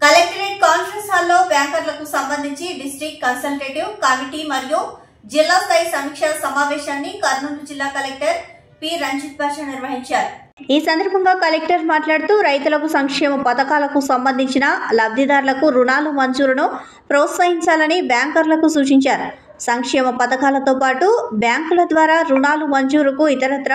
Collectorate conference హాల్లో బ్యాంకర్లకు సంబంధించి district consultative committee మరియు జిల్లా స్థాయి సమీక్ష సమావేశాన్ని కర్నూలు జిల్లా కలెక్టర్ పి రంజిత్ బాషా నిర్వహించారు. ఈ సందర్భంగా కలెక్టర్ మాట్లాడుతూ రైతులకు సంక్షేమ పథకాలకు సంబంధించిన లబ్ధిదారులకు రుణాలు మంజూరును ప్రోత్సహించాలని బ్యాంకర్లకు సూచించారు. సంక్షేమ పథకాలతో పాటు బ్యాంకుల ద్వారా రుణాలు మంజూరుకు ఇతరత్ర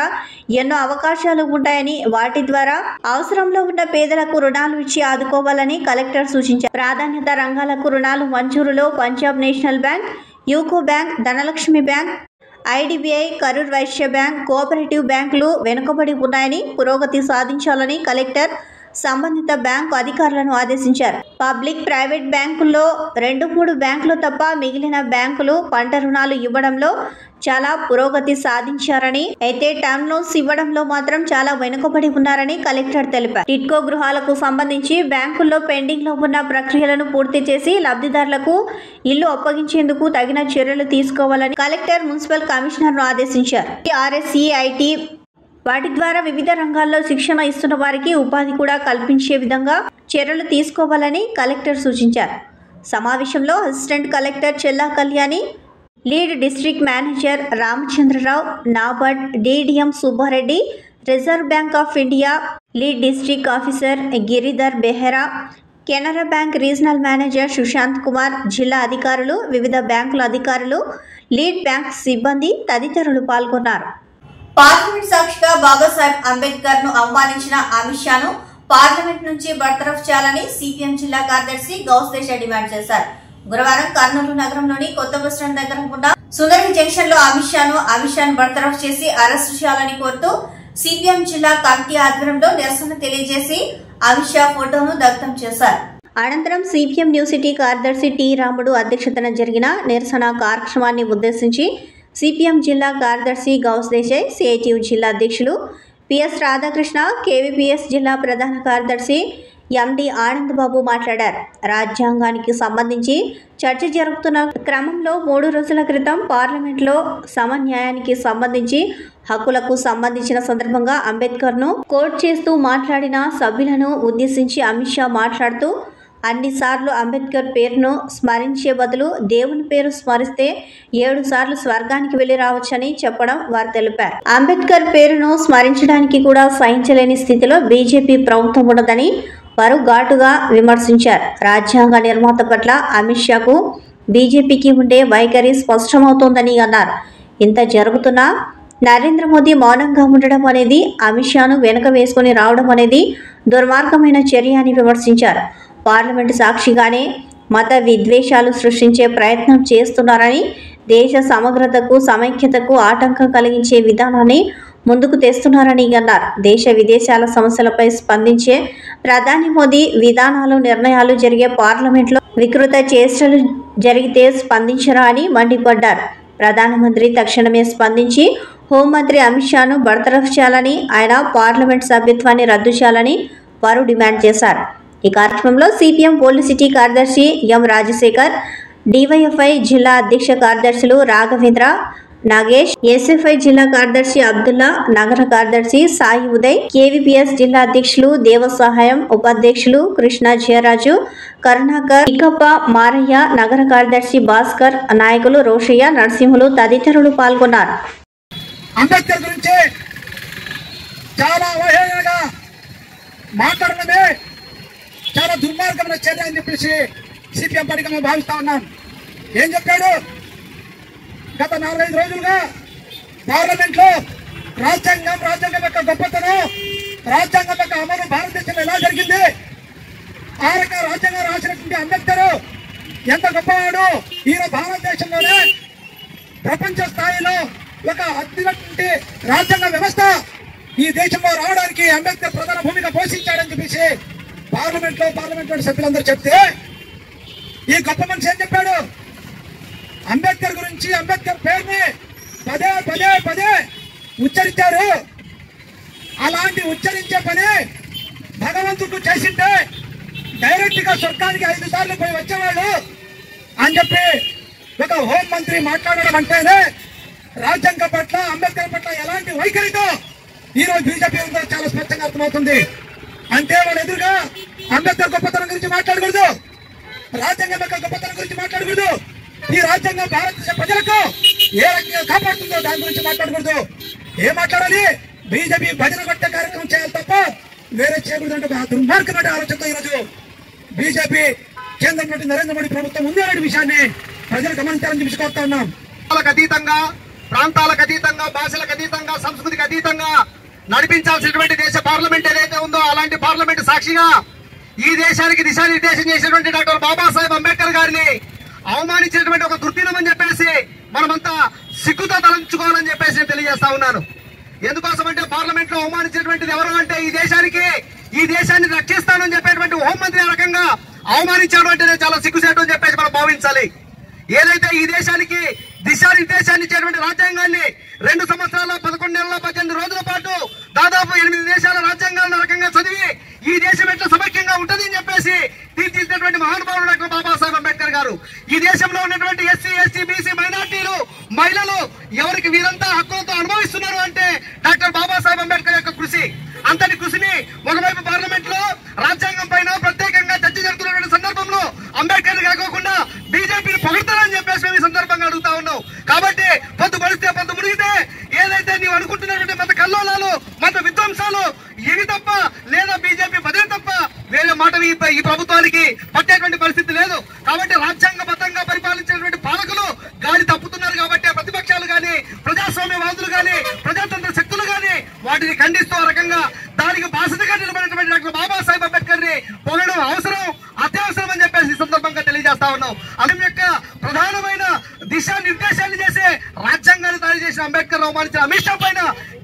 ఎన్నో అవకాశాలు ఉంటాయని, వాటి ద్వారా అవసరంలో ఉన్న పేదలకు రుణాలు ఇచ్చి ఆదుకోవాలని కలెక్టర్ సూచించారు. ప్రాధాన్యత రంగాలకు రుణాలు మంజూరులో Punjab national bank, UCO bank, Dhanlaxmi bank, IDBI, Karur Vysya bank, cooperative బ్యాంకులు వెనుకబడి ఉన్నాయని, పురోగతి సాధించాలని కలెక్టర్ సంబంధిత బ్యాంకు అధికారులను ఆదేశించారు. పబ్లిక్, ప్రైవేట్ బ్యాంకుల్లో 2-3 బ్యాంకులు తప్ప మిగిలిన బ్యాంకులు పంట రుణాలు ఇవ్వడంలో చాలా పురోగతి సాధించారని, అయితే టర్మ్ లోన్స్ ఇవ్వడంలో మాత్రం చాలా వెనుకబడి ఉన్నారని కలెక్టర్ తెలిపారు. టిడ్కో గృహాలకు సంబంధించి బ్యాంకుల్లో పెండింగ్ లో ఉన్న ప్రక్రియలను పూర్తి చేసి లబ్ధిదారులకు ఇల్లు అప్పగించేందుకు తగిన చర్యలు తీసుకోవాలని కలెక్టర్ మున్సిపల్ కమిషనర్ను ఆదేశించారు. ఆర్ఎస్ఈ, ఐటీ వాటి ద్వారా వివిధ రంగాల్లో శిక్షణ ఇస్తున్న వారికి ఉపాధి కూడా కల్పించే విధంగా చర్యలు తీసుకోవాలని కలెక్టర్ సూచించారు. సమావేశంలో assistant collector Chella Kalyani, lead district manager Ramachandrarao, NABARD DDM Subbareddy, Reserve Bank of India lead district officer Giridhar Behra, Canara Bank regional manager Sushant Kumar, జిల్లా అధికారులు, వివిధ బ్యాంకుల అధికారులు, లీడ్ బ్యాంక్ సిబ్బంది తదితరులు పాల్గొన్నారు. పార్లమెంట్ సాక్షిగా బాబాసాహెబ్ అంబేద్కర్ ను అవమానించిన అమిత్ షాను పార్లమెంట్ నుంచి బర్తరఫ్ చేయాలని సిపిఎం జిల్లా కార్యదర్శి గౌస్దేశ డిమాండ్ చేశారు. గురువారం కర్నూలు నగరంలోని కొత్త బస్టాండ్ దగ్గర ఉన్న సుందరి జంక్షన్ లో అమిత్ షాను బర్తరఫ్ చేసి అరెస్టు చేయాలని కోరుతూ సిపిఎం జిల్లా కమిటీ ఆధ్వర్యంలో నిరసన తెలియజేసి అమిత్ షా ఫోటోను దగ్ధం చేశారు. అనంతరం సిపిఎం న్యూ సిటీ కార్యదర్శి టి రాముడు అధ్యక్షతన జరిగిన నిరసన కార్యక్రమాన్ని ఉద్దేశించి సిపిఎం జిల్లా కార్యదర్శి గౌస్ దేశాయ్, సిఐటియు జిల్లా అధ్యక్షులు పిఎస్ రాధాకృష్ణ, కేవీపీఎస్ జిల్లా ప్రధాన కార్యదర్శి ఎండి ఆనందబాబు మాట్లాడారు. రాజ్యాంగానికి సంబంధించి చర్చ జరుగుతున్న క్రమంలో 3 రోజుల క్రితం పార్లమెంట్లో సమన్యాయానికి సంబంధించి హక్కులకు సంబంధించిన సందర్భంగా అంబేద్కర్ను కోట్ చేస్తూ మాట్లాడిన సభ్యులను ఉద్దేశించి అమిత్ షా మాట్లాడుతూ అన్నిసార్లు అంబేద్కర్ పేరును స్మరించే బదులు దేవుని పేరు స్మరిస్తే 7 సార్లు స్వర్గానికి వెళ్లి రావచ్చని చెప్పడం వారు తెలిపారు. అంబేద్కర్ పేరును స్మరించడానికి కూడా సహించలేని స్థితిలో బీజేపీ ప్రభుత్వం ఉన్నదని వారు ఘాటుగా విమర్శించారు. రాజ్యాంగ నిర్మాత పట్ల అమిత్ షాకు బీజేపీకి ఉండే వైఖరి స్పష్టమవుతోందని అన్నారు. ఇంత జరుగుతున్నా నరేంద్ర మోదీ మౌనంగా ఉండడం అనేది, అమిత్ షాను వెనుక వేసుకుని రావడం అనేది దుర్మార్గమైన చర్య అని విమర్శించారు. పార్లమెంటు సాక్షిగానే మత విద్వేషాలు సృష్టించే ప్రయత్నం చేస్తున్నారని, దేశ సమగ్రతకు సమైక్యతకు ఆటంకం కలిగించే విధానాన్ని ముందుకు తెస్తున్నారని అన్నారు. దేశ విదేశాల సమస్యలపై స్పందించే ప్రధాని మోదీ విధానాలు, నిర్ణయాలు జరిగే పార్లమెంట్లో వికృత చేష్టలు జరిగితే స్పందించరా అని మండిపడ్డారు. ప్రధానమంత్రి తక్షణమే స్పందించి హోంమంత్రి అమిత్ షాను బర్తరఫ్ చేయాలని, ఆయన పార్లమెంట్ సభ్యత్వాన్ని రద్దు చేయాలని వారు డిమాండ్ చేశారు. ఈ కార్యక్రమంలో సిపిఎం ఓల్డ్ సిటీ కార్యదర్శి ఎం రాజశేఖర్, డివైఎఫ్ఐ జిల్లా అధ్యక్ష కార్యదర్శులు రాఘవేంద్ర, నాగేష్, ఎస్ఎఫ్ఐ జిల్లా కార్యదర్శి అబ్దుల్లా, నగర కార్యదర్శి సాయి ఉదయ్, కేవీపీఎస్ జిల్లా అధ్యక్షులు దేవసహాయం, ఉపాధ్యక్షులు కృష్ణ జయరాజు, కరుణాకర్, ఇకప్ప, మారయ్య, నగర కార్యదర్శి భాస్కర్, నాయకులు రోషయ్య, నరసింహులు తదితరులు పాల్గొన్నారు. అంబేద్కర్ గురించి చాలా అవహేళనగా మాట్లాడమే చాలా దుర్మార్గమైన చర్య అని చెప్పేసి సిపిఎం పార్టీగా మేము భావిస్తా ఉన్నాం. ఏం చెప్పాడు? గత 4-5 రోజులుగా పార్లమెంట్ లో రాజ్యాంగం యొక్క గొప్పతనం, రాజ్యాంగం యొక్క అమలు భారతదేశంలో ఎలా జరిగింది, ఆ రకంగా రాజ్యాంగం రాసినటువంటి అంబేద్కర్ ఎంత గొప్పవాడు, ఈయన భారతదేశంలోనే ప్రపంచ స్థాయిలో ఒక అద్భుతమైనటువంటి రాజ్యాంగ వ్యవస్థ ఈ దేశంలో రావడానికి అంబేద్కర్ ప్రధాన భూమిక పోషించాడని చెప్పేసి పార్లమెంట్ సభ్యులందరూ చెప్తే, ఈ గొప్ప మనిషి ఏం చెప్పాడు? అంబేద్కర్ గురించి, అంబేద్కర్ పేరుని పదే ఉచ్చరించారు. అలాంటి ఉచ్చరించే పని భగవంతుడు చేసింటే డైరెక్ట్ గా స్వర్గానికి 5 సార్లు పోయి వచ్చేవాడు అని చెప్పి ఒక హోం మంత్రి మాట్లాడడం అంటేనే రాజ్యాంగం పట్ల, అంబేద్కర్ పట్ల ఎలాంటి వైఖరితో ఈ రోజు బీజేపీ ఉందో చాలా స్పష్టంగా అర్థమవుతుంది. అంటే వాళ్ళ ఎదురుగా అంబేద్కర్ గొప్పతనం గురించి మాట్లాడకూడదు, రాజ్యాంగం యొక్క గొప్పతనం గురించి మాట్లాడకూడదు, ఈ రాజ్యాంగం భారతదేశ ప్రజలకు ఏ రకంగా కాపాడుతుందో దాని గురించి మాట్లాడకూడదు. ఏం మాట్లాడాలి? బీజేపీ భజన కొట్టే కార్యక్రమం చేయాలి తప్ప వేరే చేయకూడదు. దుర్మార్గమైన ఆలోచనతో ఈరోజు బీజేపీ కేంద్రంలో నరేంద్ర మోడీ ప్రభుత్వం ఉంది అనే విషయాన్ని ప్రజలు గమనించాలని చెప్పి కోరుతా ఉన్నాం. అతీతంగా, ప్రాంతాలకు అతీతంగా, భాషలకు అతీతంగా, సంస్కృతికి అతీతంగా నడిపించాల్సినటువంటి దేశ పార్లమెంట్ ఏదైతే ఉందో అలాంటి పార్లమెంట్ సాక్షిగా ఈ దేశానికి దిశానిర్దేశం చేసినటువంటి డాక్టర్ బాబాసాహెబ్ అంబేద్కర్ గారిని అవమానించినటువంటి ఒక దుర్దినం అని చెప్పేసి మనమంతా సిగ్గుతో తలంచుకోవాలని చెప్పేసి నేను తెలియజేస్తా ఉన్నాను. ఎందుకోసం అంటే పార్లమెంట్ లో అవమానించినటువంటిది ఎవరు అంటే ఈ దేశాన్ని రక్షిస్తానని చెప్పేటువంటి హోంమంత్రి ఆ రకంగా అవమానించాడు అంటే చాలా సిగ్గుసేటు అని చెప్పేసి మనం భావించాలి. ఏదైతే ఈ దేశానికి దిశానిర్దేశాన్ని ఇచ్చేటువంటి రాజ్యాంగాన్ని 2 సంవత్సరాల 11 నెలల 18 రోజుల పాటు దాదాపు 8 దేశాల రాజ్యాంగాలను రకంగా చదివి ఈ దేశం ఎట్లా సమైక్యంగా ఉంటుంది అని చెప్పేసి తీర్చిదిద్దినటువంటి మహానుభావుడు డాక్టర్ బాబాసాహెబ్ అంబేద్కర్ గారు. ఈ దేశంలో ఉన్నటువంటి ఎస్సీ, ఎస్టీ, బీసీ, మైనార్టీలు, మహిళలు ఎవరికి వీరంతా హక్కులతో అనుభవిస్తున్నారు అంటే డాక్టర్ బాబాసాహెబ్ అంబేద్కర్ యొక్క కృషి. అంతటి కృషిని ఒకవైపు పార్లమెంట్ లో రాజ్యాంగం పైన ప్రత్యేకంగా చర్చ జరుగుతున్నటువంటి సందర్భంలో అంబేద్కర్ కాకోకుండా బీజేపీని పొగడతారని చెప్పేసి మేము ఈ సందర్భంగా అడుగుతా ఉన్నాం. కాబట్టి పొద్దు పడిస్తే పొద్దు మునిగితే ఏదైతే నీవు అనుకుంటున్నటువంటి మత కల్లోలాలు, మత విధ్వంసాలు ఇవి తప్ప లేదా బీజేపీ పదే తప్ప వేరే మాట ఈ ప్రభుత్వానికి పట్టేటువంటి పరిస్థితి లేదు. కాబట్టి రాజ్యాంగబద్ధంగా పరిపాలించినటువంటి పాలకులు గాలి తప్పుతున్నారు. కాబట్టి ప్రతిపక్షాలు గాని, ప్రజాస్వామ్యవాదులు గాని, ప్రజాతంత్ర శక్తులు గాని వాటిని ఖండిస్తూ ఆ రకంగా దానికి బాసటగా నిలబడినటువంటి డాక్టర్ బాబాసాహెబ్ అంబేద్కర్ ని పొగడం అవసరం, అత్యవసరం అని చెప్పేసి ఈ సందర్భంగా తెలియజేస్తా ఉన్నాం. అతని యొక్క ప్రధానమైన దిశానిర్దేశాన్ని చేసే రాజ్యాంగాన్ని తయారు చేసిన అంబేద్కర్ అవమానించిన అమిత్ షా పైన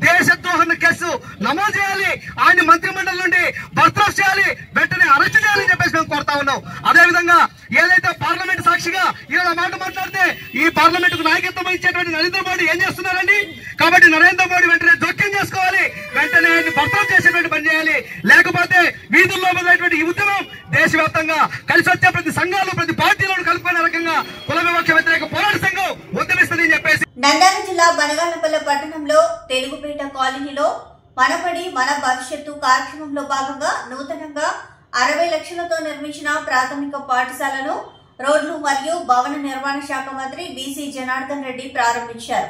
దేశద్రోహం కేసు నమోదు చేయాలి, ఆయన మంత్రిమండలి నుండి బర్తరఫ్ చేయాలి, వెంటనే అరెస్ట్ చేయాలని చెప్పేసి మేము కోరుతా ఉన్నాం. అదేవిధంగా ఏదైతే పార్లమెంట్ సాక్షిగా ఇలా మాట మాట్లాడితే ఈ పార్లమెంట్ కు నాయకత్వం ఇచ్చేటువంటి నరేంద్ర మోడీ ఏం చేస్తున్నారండి? కాబట్టి నరేంద్ర మోడీ వెంటనే జోక్యం చేసుకోవాలి, వెంటనే బర్తరఫ్ చేసేటువంటి పని చేయాలి. లేకపోతే వీధుల్లో మొదలైనటువంటి ఈ ఉద్యమం దేశవ్యాప్తంగా కలిసి వచ్చే ప్రతి సంఘాలు, ప్రతి పార్టీలను కలుపుకునే రకంగా కుల వివక్ష వ్యతిరేక పోరాట సంఘం ఉద్యమిస్తుందని చెప్పేసి నంద్యాల జిల్లా బనగానపల్లె పట్టణంలో తెలుగుపేట కాలనీలో మనబడి మన భవిష్యత్తు కార్యక్రమంలో భాగంగా నూతనంగా 60 లక్షలతో నిర్మించిన ప్రాథమిక పాఠశాలను రోడ్లు మరియు భవన నిర్మాణ శాఖ మంత్రి బీసీ జనార్దన్ రెడ్డి ప్రారంభించారు.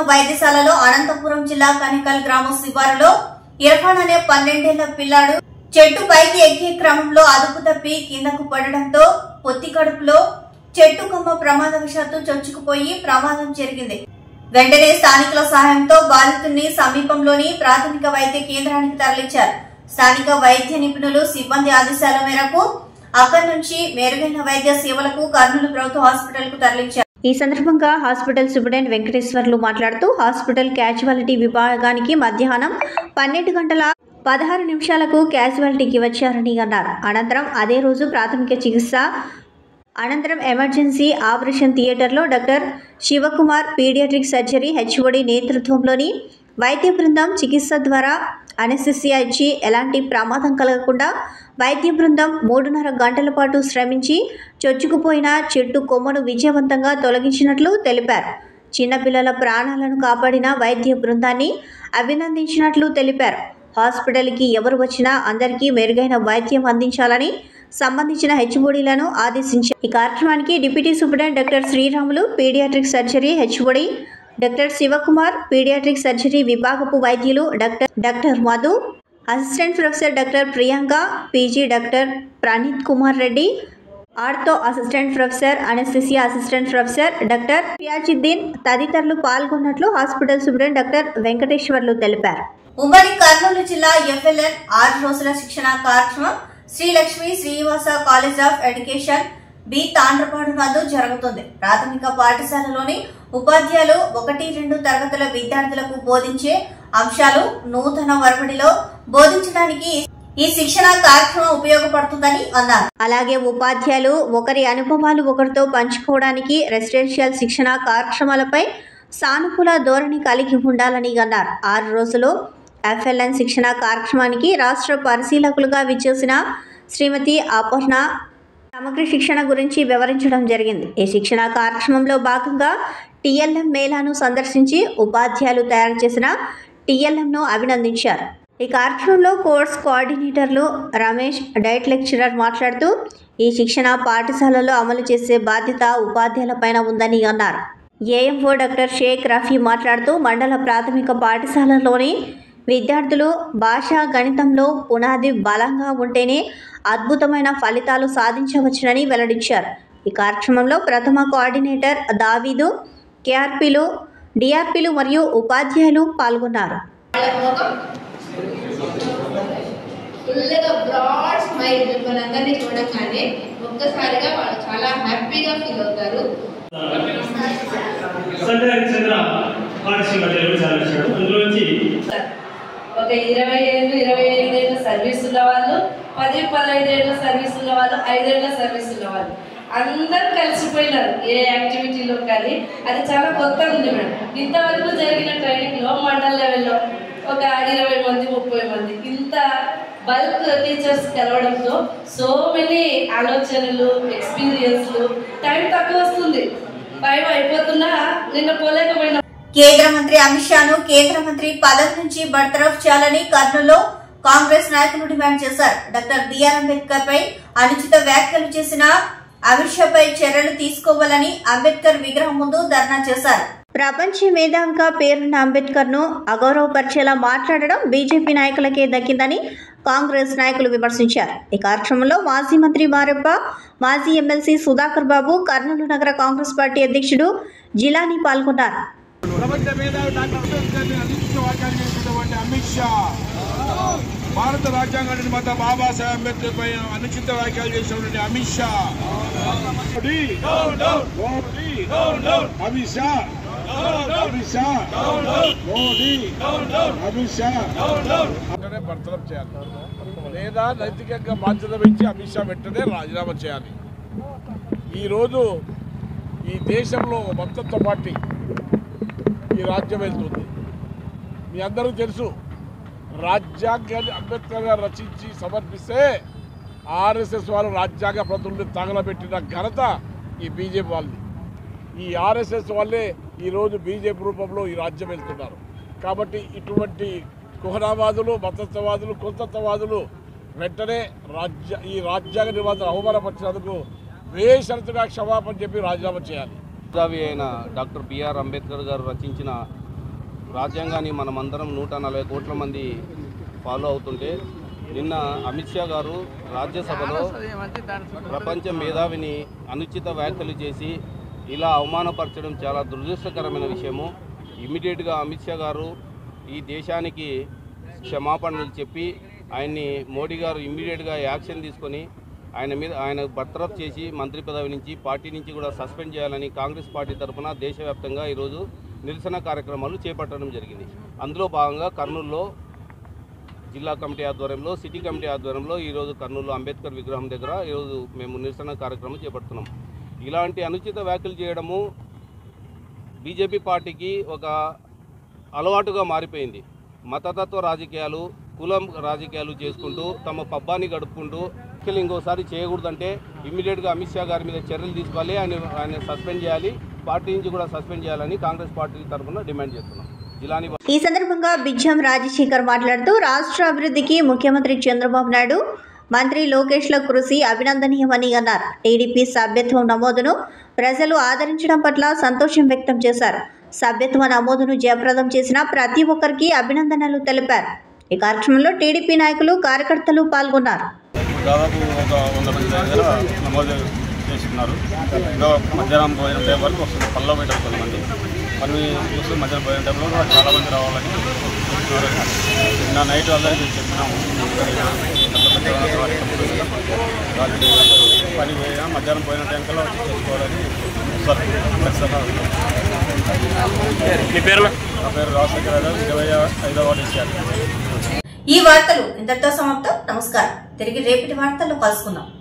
వైద్యశాలలో అనంతపురం జిల్లా కనికల్ గ్రామం శివారులో ఇర్ఫాన్ అనే 12 ఏళ్ల పిల్లాడు చెట్టు పైకి ఎక్కే క్రమంలో అదుపు తప్పి కిందకు పడడంతో పొత్తి కడుపులో చెట్టు కొమ్మ ప్రమాదవశాత్తు చొచ్చుకుపోయి ప్రమాదం జరిగింది. వెంటనే స్థానికుల సహాయంతో బాధితుడిని సమీపంలోని ప్రాథమిక వైద్య కేంద్రానికి తరలించారు. స్థానిక వైద్య నిపుణులు సిబ్బంది ఆదేశాల మేరకు అక్కడి నుంచి మెరుగైన వైద్య సేవలకు కర్నూలు ప్రభుత్వ హాస్పిటల్ కు తరలించారు. ఈ సందర్భంగా హాస్పిటల్ సూపరింటెండెంట్ వెంకటేశ్వర్లు మాట్లాడుతూ హాస్పిటల్ క్యాజువాలిటీ విభాగానికి మధ్యాహ్నం 12:16 క్యాజువాలిటీకి వచ్చారని అన్నారు. అనంతరం అదే రోజు ప్రాథమిక చికిత్స అనంతరం ఎమర్జెన్సీ ఆపరేషన్ థియేటర్లో doctor Shivakumar paediatric surgery HOD నేతృత్వంలోని వైద్య బృందం చికిత్స ద్వారా అనెస్థెసియా ఇచ్చి ఎలాంటి ప్రమాదం కలగకుండా వైద్య బృందం 3.5 గంటల పాటు శ్రమించి చొచ్చుకుపోయిన చెట్టు కొమ్మను విజయవంతంగా తొలగించినట్లు తెలిపారు. చిన్నపిల్లల ప్రాణాలను కాపాడిన వైద్య బృందాన్ని అభినందించినట్లు తెలిపారు. హాస్పిటల్కి ఎవరు వచ్చినా అందరికీ మెరుగైన వైద్యం అందించాలని సంబంధించిన హెచ్ఓడీలను ఆదేశించారు. ఈ కార్యక్రమానికి deputy superintendent doctor Sriramulu paediatric surgery HOD, doctor Shivakumar paediatric surgery విభాగపు వైద్యులు doctor Madhu, assistant professor doctor Priyanka, PG doctor Praneeth Kumar Reddy, ortho assistant professor, anaesthesia assistant professor doctor Fayazuddin తదితరులు పాల్గొన్నట్లు హాస్పిటల్ సూపరింటెండెంట్ డాక్టర్ వెంకటేశ్వర్లు తెలిపారు. ఉమ్మడి కర్నూలు జిల్లా ఎఫ్ఎల్ఎన్ 6 రోజుల శిక్షణ కార్యక్రమం Srilakshmi Srinivasa college of education B Thandrapadu నందు జరుగుతుంది. ప్రాథమిక పాఠశాలలోని ఉపాధ్యాయులు 1-2 తరగతుల విద్యార్థులకు బోధించే అంశాలు నూతన వరవడిలో బోధించడానికి ఈ శిక్షణ కార్యక్రమం ఉపయోగపడుతుందని అన్నారు. అలాగే ఉపాధ్యాయులు ఒకరి అనుభవాలు ఒకరితో పంచుకోవడానికి రెసిడెన్షియల్ శిక్షణ కార్యక్రమాలపై సానుకూల ధోరణి కలిగి ఉండాలని అన్నారు. 6 రోజులు FLN శిక్షణ కార్యక్రమానికి రాష్ట్ర పరిశీలకులుగా విచ్చేసిన శ్రీమతి అపర్ణ సమగ్ర శిక్షణ గురించి వివరించడం జరిగింది. ఈ శిక్షణ కార్యక్రమంలో భాగంగా TLM మేళాను సందర్శించి ఉపాధ్యాయులు తయారు చేసిన TLMను అభినందించారు. ఈ కార్యక్రమంలో కోర్స్ కోఆర్డినేటర్లు రమేష్, డైట్ లెక్చరర్ మాట్లాడుతూ ఈ శిక్షణ పాఠశాలలో అమలు చేసే బాధ్యత ఉపాధ్యాయులపైన ఉందని అన్నారు. AMO డాక్టర్ షేక్ రఫీ మాట్లాడుతూ మండల ప్రాథమిక పాఠశాలలోని విద్యార్థులు భాష, గణితంలో పునాది బలంగా ఉంటేనే అద్భుతమైన ఫలితాలు సాధించవచ్చునని వెల్లడించారు. ఈ కార్యక్రమంలో ప్రథమ కోఆర్డినేటర్ దావీదు, KRPలు, DRPలు మరియు ఉపాధ్యాయులు పాల్గొన్నారు. ఫుల్గా బ్రాడ్ స్మైల్ మిమ్మల్ని చూడగానే ఒక్కసారిగా వాళ్ళు చాలా హ్యాపీగా ఫీల్ అవుతారు. ఒక 20 ఏళ్ళ సర్వీస్ ఉన్న వాళ్ళు, 10-15 ఏళ్ళ సర్వీస్ ఉన్న వాళ్ళు, 5 ఏళ్ళ సర్వీస్ ఉన్న వాళ్ళు అందరూ కలిసిపోయినారు ఏ యాక్టివిటీలో. కానీ అది చాలా కొత్తగా ఉంది మేడం. ఇంతవరకు జరిగిన ట్రైనింగ్లో మండల్ లెవెల్లో ఒక 20 మంది 30 మంది ఇంత బల్క్ టీచర్స్ కలవడంతో సో మెనీ ఆలోచనలు, ఎక్స్పీరియన్స్లు, టైం తక్కువ వస్తుంది, టైం అయిపోతున్నా నిన్న పోలేకపోయినా. కేంద్ర మంత్రి అమిత్ షాను కేంద్ర మంత్రి పదవి నుంచి బర్తరఫ్ చేయాలని కర్నూలులో కాంగ్రెస్ నాయకులు డిమాండ్ చేశారు. డాక్టర్ బిఆర్ అంబేద్కర్ పై అనుచిత వ్యాఖ్యలు చేసిన అమిత్ షా పై చర్యలు తీసుకోవాలని అంబేద్కర్ విగ్రహం ముందు ధర్నా చేశారు. ప్రపంచ మేధావిగా పేరున్న అంబేద్కర్ ను అగౌరవపరిచేలా మాట్లాడడం బీజేపీ నాయకులకే దక్కిందని కాంగ్రెస్ నాయకులు విమర్శించారు. ఈ కార్యక్రమంలో మాజీ మంత్రి మారెప్ప, మాజీ ఎమ్మెల్సీ సుధాకర్ బాబు, కర్నూలు నగర కాంగ్రెస్ పార్టీ అధ్యక్షుడు జిలానీ పాల్గొన్నారు. ప్రపంచ మేధావి డాక్టర్ అంబేద్కర్ అనుచిత వ్యాఖ్యలు చేసినటువంటి అమిత్ షా, భారత రాజ్యాంగ నిర్మాత బాబాసాహెబ్ అంబేద్కర్ పై అనుచిత వ్యాఖ్యలు చేసినటువంటి అమిత్ షా, బర్తరఫ్ చేయాలి లేదా నైతికంగా బాధ్యత వహించి అమిత్ షా వెంటనే రాజీనామా చేయాలి. ఈరోజు ఈ దేశంలో మొత్తంతో పార్టీ ఈ రాజ్యం వెళ్తుంది. మీ అందరూ తెలుసు, రాజ్యాంగాన్ని అంబేద్కర్ గారు రచించి సమర్పిస్తే ఆర్ఎస్ఎస్ వాళ్ళు రాజ్యాంగ ప్రతుల్ని తగలబెట్టిన ఘనత ఈ బీజేపీ వాళ్ళది. ఈ ఆర్ఎస్ఎస్ వాళ్ళే ఈరోజు బీజేపీ రూపంలో ఈ రాజ్యం వెళ్తున్నారు. కాబట్టి ఇటువంటి కుహనావాదులు, మతత్వవాదులు, కులతత్వవాదులు వెంటనే ఈ రాజ్యాంగ నిర్మాతను అవమానపరిచినందుకు బేషరతుగా క్షమాపణ చెప్పి రాజీనామా చేయాలి. మేధావి అయిన డాక్టర్ బిఆర్ అంబేద్కర్ గారు రచించిన రాజ్యాంగాన్ని మనమందరం 140 కోట్ల మంది ఫాలో అవుతుంటే, నిన్న అమిత్ షా గారు రాజ్యసభలో ప్రపంచ మేధావిని అనుచిత వ్యాఖ్యలు చేసి ఇలా అవమానపరచడం చాలా దురదృష్టకరమైన విషయము. ఇమ్మీడియట్గా అమిత్ షా గారు ఈ దేశానికి క్షమాపణలు చెప్పి ఆయన్ని మోడీ గారు ఇమ్మీడియట్గా యాక్షన్ తీసుకొని ఆయన బర్తరఫ్ చేసి మంత్రి పదవి నుంచి, పార్టీ నుంచి కూడా సస్పెండ్ చేయాలని కాంగ్రెస్ పార్టీ తరఫున దేశవ్యాప్తంగా ఈరోజు నిరసన కార్యక్రమాలు చేపట్టడం జరిగింది. అందులో భాగంగా కర్నూలులో జిల్లా కమిటీ ఆధ్వర్యంలో, సిటీ కమిటీ ఆధ్వర్యంలో ఈరోజు కర్నూలు అంబేద్కర్ విగ్రహం దగ్గర ఈరోజు మేము నిరసన కార్యక్రమం చేపడుతున్నాం. ఇలాంటి అనుచిత వ్యాఖ్యలు చేయడము బీజేపీ పార్టీకి ఒక అలవాటుగా మారిపోయింది. మతతత్వ రాజకీయాలు, కులం రాజకీయాలు చేసుకుంటూ తమ పబ్బాన్ని గడుపుకుంటూ ఇంకోసారి చేయకూడదంటే ఇమ్మీడియట్గా అమిత్ షా గారి మీద చర్యలు తీసుకోవాలి, ఆయన సస్పెండ్ చేయాలి, పార్టీ నుంచి కూడా సస్పెండ్ చేయాలని కాంగ్రెస్ పార్టీ తరఫున డిమాండ్ చేస్తున్నాం. ఈ సందర్భంగా బిజ్జం రాజశేఖర్ మాట్లాడుతూ రాష్ట్ర అభివృద్ధికి ముఖ్యమంత్రి చంద్రబాబు నాయుడు, మంత్రి లోకేష్ల కృషి అభినందనీయమని అన్నారు. టీడీపీ సభ్యత్వం నమోదును ప్రజలు ఆదరించడం పట్ల సంతోషం వ్యక్తం చేశారు. సభ్యత్వ నమోదును జయప్రదం చేసిన ప్రతి ఒక్కరికి అభినందనలు తెలిపారు. ఈ కార్యక్రమంలో టీడీపీ నాయకులు, కార్యకర్తలు పాల్గొన్నారు. దాదాపు ఒక 100 మంది దగ్గర నమోదు చేస్తున్నారు. ఇంకా మధ్యాహ్నం భోజనం టైం వరకు వస్తుంది, పనిలో పెట్టారు కొంతమంది. పని చూస్తే మధ్యాహ్నం భోజనం టైంలో కూడా చాలామంది రావాలని నిన్న నైట్ అందరికీ చెప్పినాము. పని పోయినా మధ్యాహ్నం పోయిన టైం కల్లా వచ్చి చేసుకోవాలని వస్తారు. నా పేరు రాజశేఖర, 25వ వార్డు ఇచ్చారు. ఈ వార్తలు ఇంతటితో సమాప్తం. నమస్కారం. తిరిగి రేపటి వార్తల్లో కలుసుకుందాం.